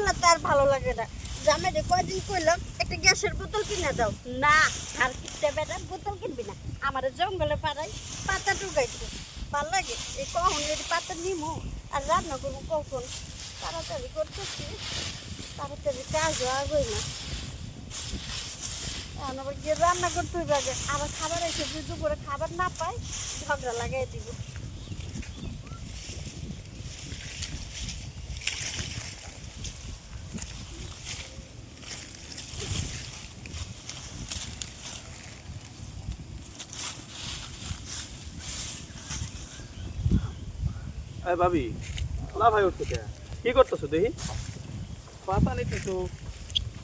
করলে তার ভালো লাগে না। জামাই রে কয়দিন কইলাম একটা গ্যাসের বোতল কিনে দাও, না আর কিনতে বেটা বোতল কিনবি না, আমার জঙ্গলে পাড়াই পাতা টুকাইতে ভাল লাগে। এই কখন যদি পাতা নিমো আর রান্না করবো কখন, তাড়াতাড়ি করতেছি, তাড়াতাড়ি কাজও আগে না। এখন আবার গিয়ে রান্না করতে হইবে আগে, আবার খাবার এসে যদি দুপুরে খাবার না পাই ঝগড়া লাগাই দিব। এই ভাবি না ভাই উঠতে কে কি করতেছো দেখি পাতা নিতেছো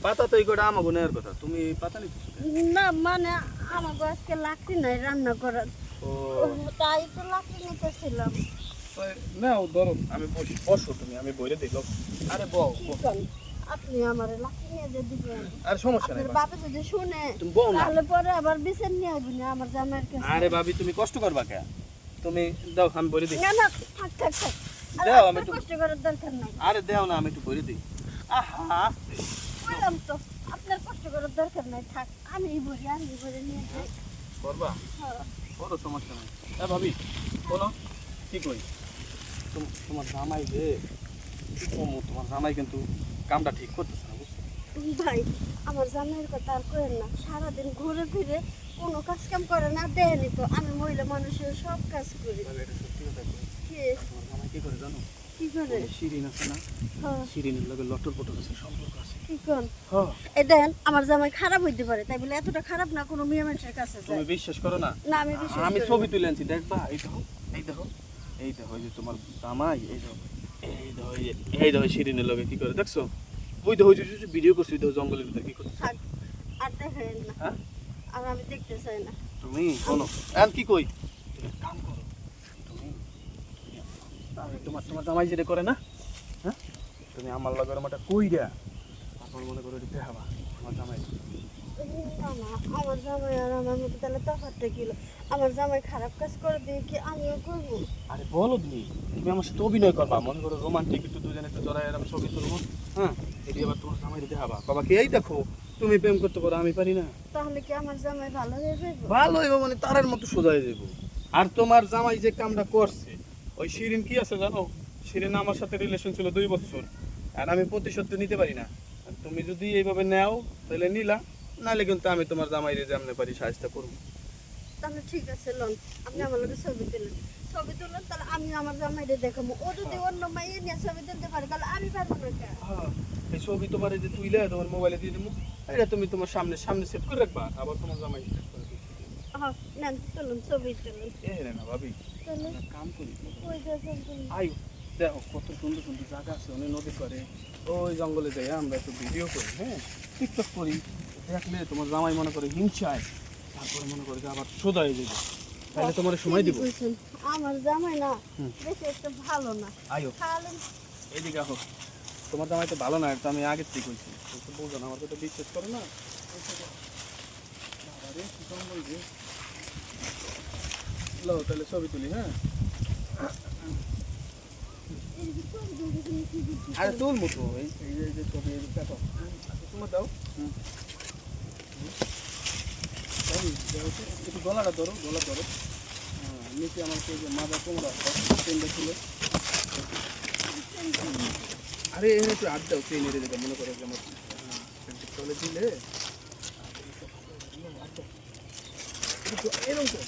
পাতা তো এই কটা আমাকে নেওয়ার কথা তুমি পাতা নিতেছো না মানে আমার আজকে লাকড়ি নাই রান্না করার, ও তাই তো লাকড়ি নিতেছিলাম। নাও ধরো আমি বসি বসো তুমি আমি বইরে দিল আরে বউ কি করেন আপনি আমার লাকড়ি নিয়ে যে দিবেন? আরে সমস্যা নাই আপনার বাবা যদি শুনে তুমি বউ না তাহলে পরে আবার বিচার নিয়ে আসবেন না আমার জামাইয়ের কাছে। আরে ভাবি তুমি কষ্ট করবা কে তুমি দাও আমি বইরে দিই না না থাক থাক থাক, দাও, আমি আপনার একটু- কষ্ট করার দরকার নাই। আরে দেও না আমি একটু বইরে দিই আহা বললাম তো আপনার কষ্ট করার দরকার নাই, থাক আমি ভরে নিয়ে যাই। করবা হ্যাঁ। বড় সমস্যা নাই এ ভাবি বলো কি কই তোমার জামাই রে কি কমু তোমার জামাই কিন্তু কামটা ঠিক করতেছে না বুঝছো ভাই আমার জামাইয়ের কথা আর করেন না, সারাদিন ঘুরে ফিরে কোনো কাজ কাম করে না, দেয়নি তো আমি মহিলা মানুষের সব কাজ করি। ভাবি এটা সত্যি কথা কই কে তোমার জামাই কি করে জানো কি করে? ওই শিরিন আছে না হ্যাঁ শিরিনের লগে লটর পটর আছে সম্পর্ক আছে কি কোন? হ্যাঁ এই দেন আমার জামাই খারাপ হইতে পারে, তাই বলে এতটা খারাপ না কোনো মেয়ে মানুষের কাছে তুমি যায়। বিশ্বাস করো না না আমি বিশ্বাস আমি করি না। ছবি তুলে আনছি দেখবা এই দেখো এই দেখো এই দেখো এই যে তোমার জামাই এই দেখো এই দেখো এই দেখো শিরিনের লগে কি করে দেখছো ওই দেখো ওই যে ভিডিও করছি ওই দেখো জঙ্গলের ভিতরে কি করছে থাক আর দেখেন না, হ্যাঁ আর আমি দেখতে চাই না। তুমি শোনো এখন কি কই তুমি এক কাম করো তুমি আরে তোমার তোমার জামাই যেটা করে না হ্যাঁ তুমি আমার লগে ওরমাটা কইরা তারপর মনে করো এটা দেখাবা আমার জামাই না না আমার জামাই আর আমার মধ্যে তাহলে তফাৎটা কি হলো? আমার জামাই খারাপ কাজ করে দিয়ে কি আমিও করবো? আরে বলো তুমি তুমি আমার সাথে অভিনয় করবা মনে করো রোমান্টিক একটু দুজনে একটু জড়াই এরকম ছবি তুলবো হ্যাঁ এটি আবার তোমার জামাই দেখাবা বাবা কি এই দেখো তুমি প্রেম করতে পারো আমি পারি না তাহলে কি আমার জামাই ভালো হয়ে যাবে? ভালো হইব মানে তারের মতো সোজা হয়ে যাবো আর তোমার জামাই যে কামটা করছে ওই শিরিন কি আছে জানো শিরিন আমার সাথে রিলেশন ছিল 2 বছর আর আমি প্রতিশোধ তো নিতে পারি না আর তুমি যদি এইভাবে নাও তাহলে নিলা নাহলে কিন্তু আমি তোমার জামাইরে যেমনে পারি সাহায্য করবো তাহলে ঠিক আছে লন, আপনি আমার লোকের ছবি তুলেন, ছবি তুলেন তাহলে আমি আমার জামাইরে দেখাবো। ও যদি অন্য মাইয়ে নিয়ে ছবি তুলতে পারে তাহলে আমি পারবো না কেন? হ্যাঁ, এই ছবি তোমার এই যে তুইলে তোমার মোবাইলে দিয়ে দিবো এটা তুমি তোমার সামনে সামনে সেট করে রাখবা আবার তোমার জামাই সেট করে দিবে হ্যাঁ নেন তুলুন, ছবি তুলুন। এ রে না ভাবি তাহলে একটা কাম করি ওই দেখেন তুমি। আয়ু দেখো কত সুন্দর সুন্দর জায়গা আছে অনেক নদী করে ওই জঙ্গলে যাই আমরা একটু ভিডিও করি হ্যাঁ টিকটক করি দেখলে তোমার জামাই মনে করে হিংসায় তারপরে মনে করে যে আবার সোজা হয়ে যাবে তাহলে তোমার সময় দিব ঠিকই বলছেন, আমার জামাই না হুম। বেশি একটা ভালো না, আয়ো খালি এইদিকে আহো তোমার জামাই তো ভালো না এটা আমি আগের থেকে কইছি তো বলছো না আমার কথা বিশ্বাস করো না বাবারে, কি জঙ্গল রে। লো তাহলে ছবি তুলি হ্যাঁ আরে তুলবো তো এই এই যে ছবি এই দেখো তোমার দাও এই দেখো তো, একটু গলাটা ধরো গলা ধরো হ্যাঁ নিচে আমার সেই যে মাথা কোমরা চেনটা ছিল আরে এখানে একটু হাত দাও চেন এড়ে দেখো মনে করো যে আমার চলে দিলে এরকম তো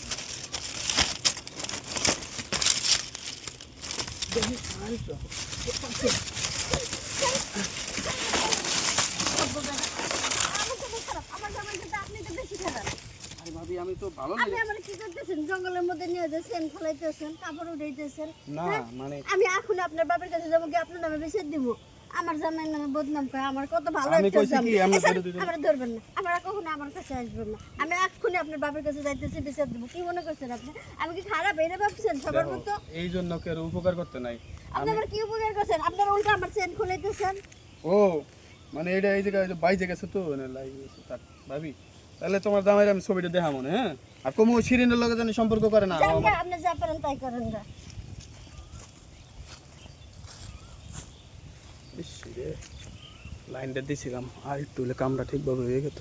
দেখি আর তো আমার জামাই কিন্তু আপনি তো বেশি খারাপ। আরে ভাবি আমি তো ভালো আপনি লাগে আমার কি করতেছেন? জঙ্গলের মধ্যে নিয়ে যাচ্ছেন, ফেলাইতেছেন, কাপড় উঠাইতেছেন। না হ্যাঁ? মানে আমি এখন আপনার বাবার কাছে যাবো কি আপনার নামে বিচার দিব? আমার জামাইয়ের নামে বদনাম করে, আমার কত ভালো আমি একটা কইছি জামাই। কি, আমরা এই স্যার, ধরে দুজন- আমরা ধরবেন না, আমরা কখনো আমার কাছে আসবেন না। আমি এক্ষুনি আপনার বাবার কাছে যাইতেছি, বিচার দিব। কি মনে করছেন আপনি? আমি কি খারাপ এটা ভাবছেন সবার দেখো, মতো? এই জন্য কেউ উপকার করতে নাই আপনি আমার কি উপকার করছেন? আপনারা উল্টা আমার চেন খুলাইতেছেন। ও মানে এটা এই জায়গায় বাইজে গেছে তো লাইভ গেছে তাক ভাবি তাহলে তোমার জামাইরে আমি ছবিটা দেখা মনে হ্যাঁ আর কমু শিরিনের লগে জানি সম্পর্ক করে না যান গা, আপনি যা পারেন তাই করেন গা। ইস রে, লাইনটা দিছিলাম আর একটু হলে কামটা ঠিকভাবে হয়ে গেত।